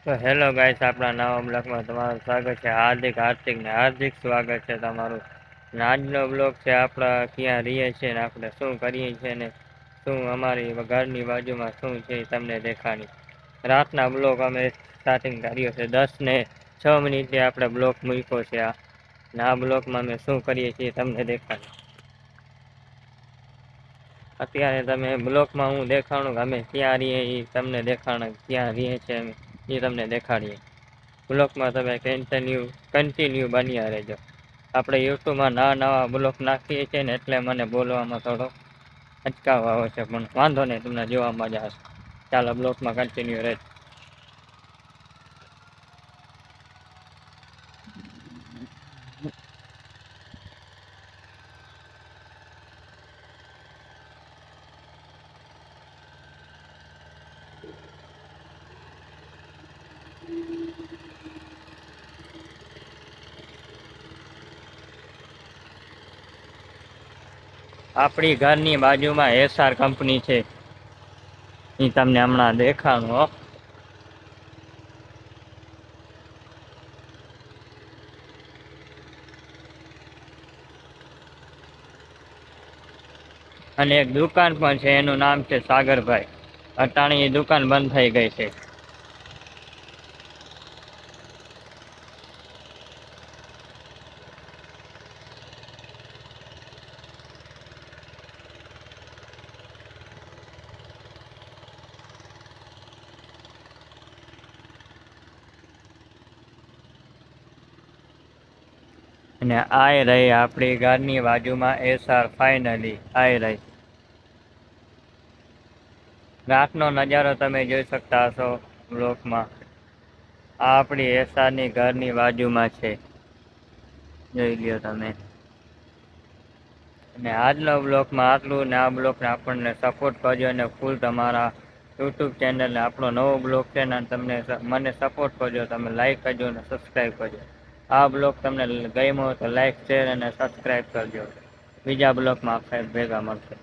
તો hello guys, આપણા નવા બ્લોગમાં તમારું સ્વાગત છે. હાર્દિક ને હાર્દિક સ્વાગત છે તમારું. આજનો બ્લોગ છે આપણા ક્યાં રહીએ છીએ ને આપણે શું કરીએ છીએ ને શું અમારી ઘરની બાજુમાં શું છે તમને દેખાડી. રાતના બ્લોગ અમે સ્ટાર્ટિંગ કર્યો છે 10 ને 6 મિનિટે આપણે બ્લોગ મૂક્યો છે. આ બ્લોકમાં અમે શું કરીએ છીએ તમને દેખાડી. અત્યારે તમે બ્લોકમાં હું દેખાણું કે અમે ક્યાં રહીએ એ તમને દેખાણ ક્યાં રહીએ છીએ એ તમને દેખાડીએ. બ્લોકમાં તમે કન્ટિન્યુ બન્યા રહેજો. આપણે યુટ્યુબમાં નવા બ્લોક નાખીએ છીએ ને એટલે મને બોલવામાં થોડો અચકાવ આવે છે, પણ વાંધો નહીં, તમને જોવા મજા આવશે. ચાલો બ્લોકમાં કન્ટિન્યુ રહેજો. આપણી ઘરની બાજુમાં એસઆર કંપની છે, એ તમને હમણાં દેખાણું હો. અને એક દુકાન પણ છે, એનું નામ છે સાગરભાઈ. અટાણી એ દુકાન બંધ થઈ ગઈ છે. અને આય રહી આપણી ઘરની બાજુમાં એસઆર ફાઈનલી આય રહી. રાતનો નજારો તમે જોઈ શકતા હશો બ્લોકમાં. આ આપણી એસાની ઘરની બાજુમાં છે, જોઈ લ્યો તમે. અને આજનો બ્લોકમાં આટલું ને આ બ્લોકને આપણને સપોર્ટ કરજો અને ફૂલ તમારા યુટ્યુબ ચેનલને આપણો નવો બ્લોગ છે ને તમને મને સપોર્ટ કરજો. તમે લાઈક કરજો અને સબસ્ક્રાઈબ કરજો. આ બ્લોગ તમને ગમ્યો હોય તો લાઈક, શેર અને સબસ્ક્રાઈબ કરજો. બીજા બ્લોકમાં આપણે ભેગા મળશે.